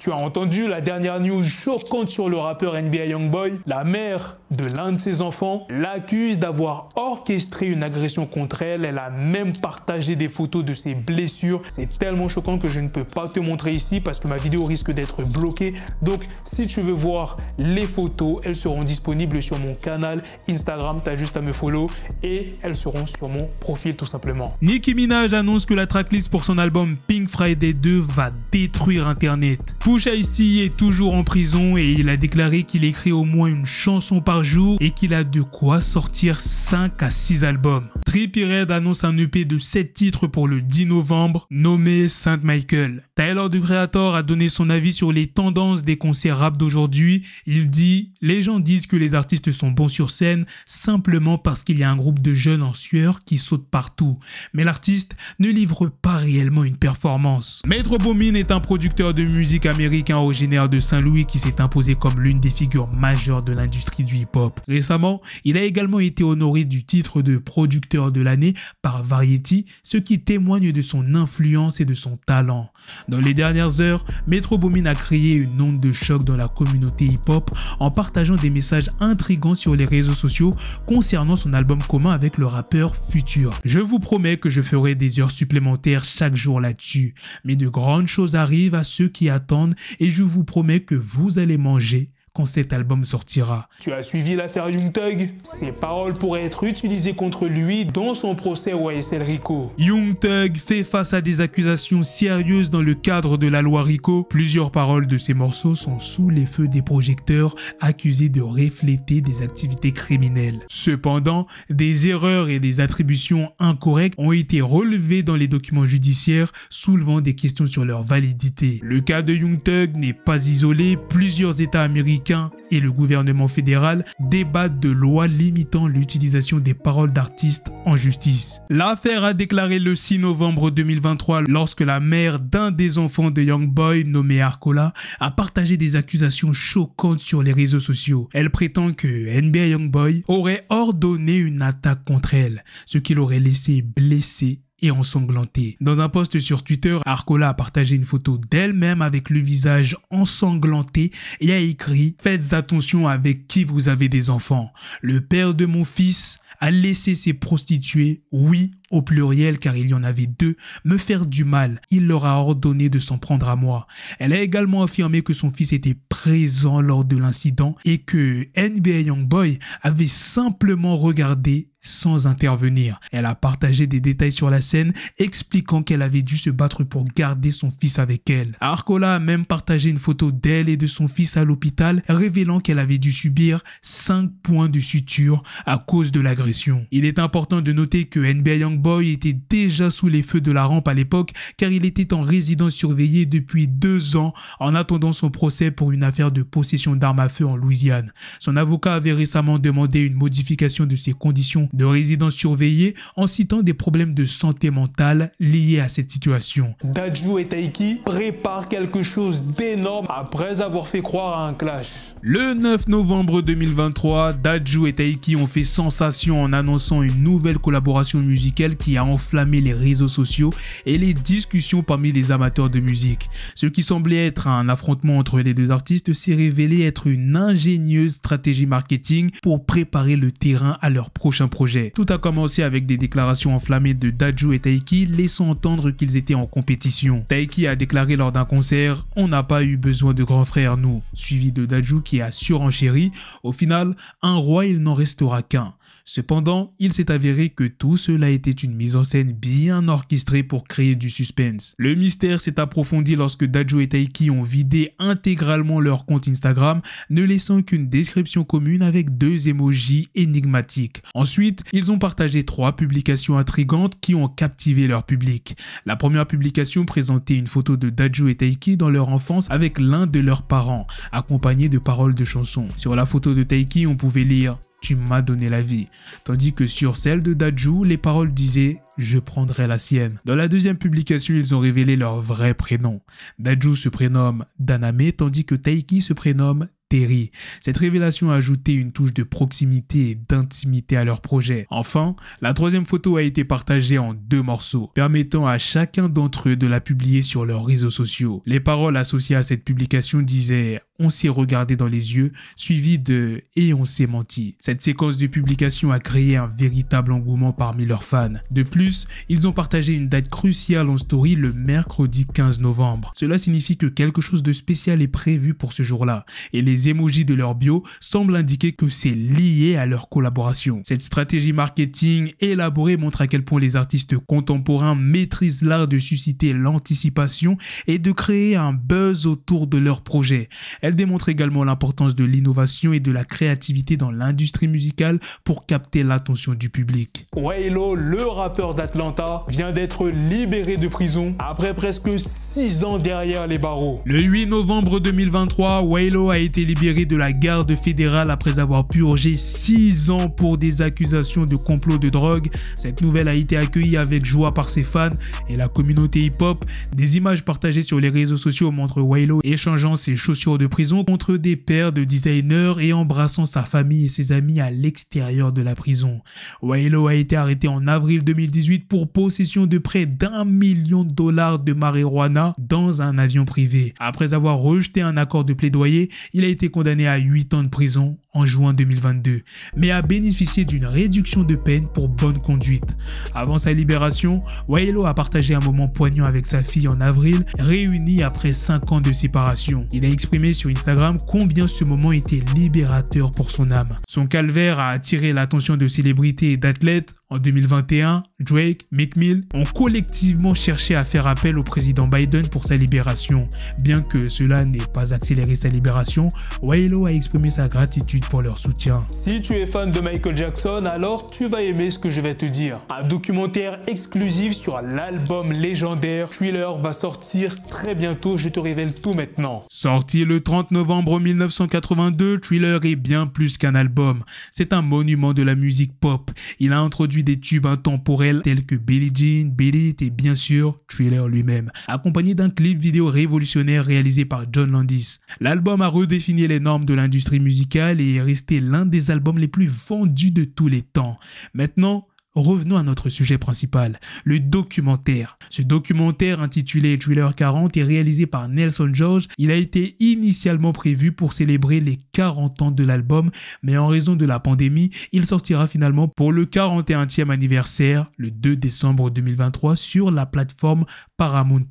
Tu as entendu la dernière news choquante sur le rappeur NBA Youngboy. La mère de l'un de ses enfants l'accuse d'avoir orchestré une agression contre elle. Elle a même partagé des photos de ses blessures. C'est tellement choquant que je ne peux pas te montrer ici parce que ma vidéo risque d'être bloquée. Donc si tu veux voir les photos, elles seront disponibles sur mon canal Instagram. Tu as juste à me follow et elles seront sur mon profil tout simplement. Nicki Minaj annonce que la tracklist pour son album Pink Friday 2 va détruire Internet. Pusha T est toujours en prison et il a déclaré qu'il écrit au moins une chanson par jour et qu'il a de quoi sortir 5 à 6 albums. Trippie Redd annonce un EP de 7 titres pour le 10 novembre nommé Saint Michael. Tyler the Creator a donné son avis sur les tendances des concerts rap d'aujourd'hui. Il dit « Les gens disent que les artistes sont bons sur scène simplement parce qu'il y a un groupe de jeunes en sueur qui sautent partout. Mais l'artiste ne livre pas réellement une performance. » Metro Boomin est un producteur de musique américain originaire de Saint-Louis qui s'est imposé comme l'une des figures majeures de l'industrie du hip-hop. Récemment, il a également été honoré du titre de producteur de l'année par Variety, ce qui témoigne de son influence et de son talent. Dans les dernières heures, Metro Boomin a créé une onde de choc dans la communauté hip-hop en partageant des messages intrigants sur les réseaux sociaux concernant son album commun avec le rappeur Future. Je vous promets que je ferai des heures supplémentaires chaque jour là-dessus, mais de grandes choses arrivent à ceux qui attendent et je vous promets que vous allez manger quand cet album sortira. Tu as suivi l'affaire Young Thug? Ces paroles pourraient être utilisées contre lui dans son procès au YSL RICO. Young Thug fait face à des accusations sérieuses dans le cadre de la loi RICO. Plusieurs paroles de ses morceaux sont sous les feux des projecteurs, accusés de refléter des activités criminelles. Cependant, des erreurs et des attributions incorrectes ont été relevées dans les documents judiciaires, soulevant des questions sur leur validité. Le cas de Young Thug n'est pas isolé. Plusieurs États américains et le gouvernement fédéral débattent de lois limitant l'utilisation des paroles d'artistes en justice. L'affaire a déclaré le 6 novembre 2023 lorsque la mère d'un des enfants de Youngboy, nommé Arcola, a partagé des accusations choquantes sur les réseaux sociaux. Elle prétend que NBA Youngboy aurait ordonné une attaque contre elle, ce qui l'aurait laissé blessée et ensanglantée. Dans un post sur Twitter, Arcola a partagé une photo d'elle-même avec le visage ensanglanté et a écrit « Faites attention avec qui vous avez des enfants. Le père de mon fils a laissé ses prostituées, oui, au pluriel car il y en avait 2, me faire du mal. Il leur a ordonné de s'en prendre à moi. » Elle a également affirmé que son fils était présent lors de l'incident et que NBA Youngboy avait simplement regardé sans intervenir. Elle a partagé des détails sur la scène expliquant qu'elle avait dû se battre pour garder son fils avec elle. Arcola a même partagé une photo d'elle et de son fils à l'hôpital, révélant qu'elle avait dû subir 5 points de suture à cause de l'agression. Il est important de noter que NBA Youngboy était déjà sous les feux de la rampe à l'époque car il était en résidence surveillée depuis 2 ans en attendant son procès pour une affaire de possession d'armes à feu en Louisiane. Son avocat avait récemment demandé une modification de ses conditions de résidence surveillée en citant des problèmes de santé mentale liés à cette situation. Dadju et Taiki préparent quelque chose d'énorme après avoir fait croire à un clash. Le 9 novembre 2023, Dadju et Taiki ont fait sensation en annonçant une nouvelle collaboration musicale qui a enflammé les réseaux sociaux et les discussions parmi les amateurs de musique. Ce qui semblait être un affrontement entre les deux artistes s'est révélé être une ingénieuse stratégie marketing pour préparer le terrain à leur prochain projet. Tout a commencé avec des déclarations enflammées de Dadju et Taiki laissant entendre qu'ils étaient en compétition. Taiki a déclaré lors d'un concert « On n'a pas eu besoin de grands frères nous », suivi de Dadju qui a surenchéri. Au final, un roi il n'en restera qu'un. Cependant, il s'est avéré que tout cela était une mise en scène bien orchestrée pour créer du suspense. Le mystère s'est approfondi lorsque Dadju et Taiki ont vidé intégralement leur compte Instagram, ne laissant qu'une description commune avec 2 emojis énigmatiques. Ensuite, ils ont partagé 3 publications intrigantes qui ont captivé leur public. La première publication présentait une photo de Dadju et Taiki dans leur enfance avec l'un de leurs parents, accompagné de paroles de chansons. Sur la photo de Taiki, on pouvait lire « Tu m'as donné la vie », tandis que sur celle de Dadju, les paroles disaient « Je prendrai la sienne ». Dans la deuxième publication, ils ont révélé leur vrai prénom. Dadju se prénomme Daname, tandis que Taiki se prénomme Terry. Cette révélation a ajouté une touche de proximité et d'intimité à leur projet. Enfin, la troisième photo a été partagée en 2 morceaux, permettant à chacun d'entre eux de la publier sur leurs réseaux sociaux. Les paroles associées à cette publication disaient « On s'est regardé dans les yeux », suivi de « Et on s'est menti ». Cette séquence de publication a créé un véritable engouement parmi leurs fans. De plus, ils ont partagé une date cruciale en story le mercredi 15 novembre. Cela signifie que quelque chose de spécial est prévu pour ce jour-là, et les emojis de leur bio semblent indiquer que c'est lié à leur collaboration. Cette stratégie marketing élaborée montre à quel point les artistes contemporains maîtrisent l'art de susciter l'anticipation et de créer un buzz autour de leur projet. Elle démontre également l'importance de l'innovation et de la créativité dans l'industrie musicale pour capter l'attention du public. Waylo, le rappeur d'Atlanta, vient d'être libéré de prison après presque 6 ans derrière les barreaux. Le 8 novembre 2023, Waylo a été libéré de la garde fédérale après avoir purgé 6 ans pour des accusations de complot de drogue. Cette nouvelle a été accueillie avec joie par ses fans et la communauté hip-hop. Des images partagées sur les réseaux sociaux montrent Waylo échangeant ses chaussures de prison contre des paires de designers et embrassant sa famille et ses amis à l'extérieur de la prison. Waylo a été arrêté en avril 2018 pour possession de près d'$1 million de marijuana dans un avion privé. Après avoir rejeté un accord de plaidoyer, il a été condamné à 8 ans de prison en juin 2022, mais a bénéficié d'une réduction de peine pour bonne conduite. Avant sa libération, Waylo a partagé un moment poignant avec sa fille en avril, réunis après 5 ans de séparation. Il a exprimé sur Instagram combien ce moment était libérateur pour son âme. Son calvaire a attiré l'attention de célébrités et d'athlètes. En 2021, Drake, Meek Mill ont collectivement cherché à faire appel au président Biden pour sa libération. Bien que cela n'ait pas accéléré sa libération, Waylo a exprimé sa gratitude pour leur soutien. Si tu es fan de Michael Jackson, alors tu vas aimer ce que je vais te dire. Un documentaire exclusif sur l'album légendaire Thriller va sortir très bientôt, je te révèle tout maintenant. Sorti le 30 novembre 1982, Thriller est bien plus qu'un album. C'est un monument de la musique pop. Il a introduit des tubes intemporels tels que Billie Jean, Beat It et bien sûr Thriller lui-même, accompagné d'un clip vidéo révolutionnaire réalisé par John Landis. L'album a redéfini les normes de l'industrie musicale et est resté l'un des albums les plus vendus de tous les temps. Maintenant, revenons à notre sujet principal, le documentaire. Ce documentaire intitulé Thriller 40 est réalisé par Nelson George. Il a été initialement prévu pour célébrer les 40 ans de l'album, mais en raison de la pandémie, il sortira finalement pour le 41e anniversaire, le 2 décembre 2023, sur la plateforme Paramount+.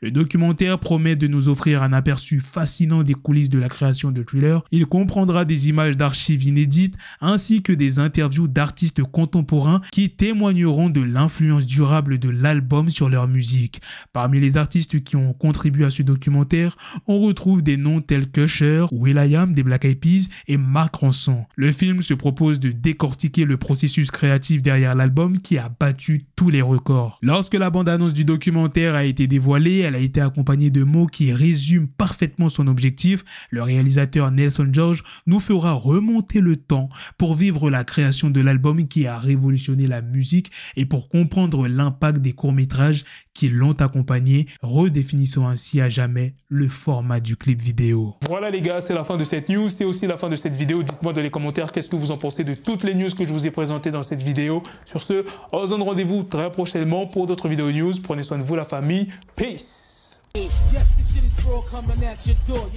Le documentaire promet de nous offrir un aperçu fascinant des coulisses de la création de Thriller. Il comprendra des images d'archives inédites ainsi que des interviews d'artistes contemporains qui témoigneront de l'influence durable de l'album sur leur musique. Parmi les artistes qui ont contribué à ce documentaire, on retrouve des noms tels qu'Usher, will.i.am des Black Eyed Peas et Mark Ronson. Le film se propose de décortiquer le processus créatif derrière l'album qui a battu tous les records. Lorsque la bande-annonce du documentaire a été dévoilée, elle a été accompagnée de mots qui résument parfaitement son objectif. Le réalisateur Nelson George nous fera remonter le temps pour vivre la création de l'album qui a révolutionné la musique et pour comprendre l'impact des courts-métrages qui l'ont accompagné, redéfinissant ainsi à jamais le format du clip vidéo. Voilà les gars, c'est la fin de cette news, c'est aussi la fin de cette vidéo. Dites-moi dans les commentaires qu'est-ce que vous en pensez de toutes les news que je vous ai présentées dans cette vidéo. Sur ce, on se donne rendez-vous très prochainement pour d'autres vidéos news. Prenez soin de vous la famille. Peace. Yes, this shit is raw coming at your door.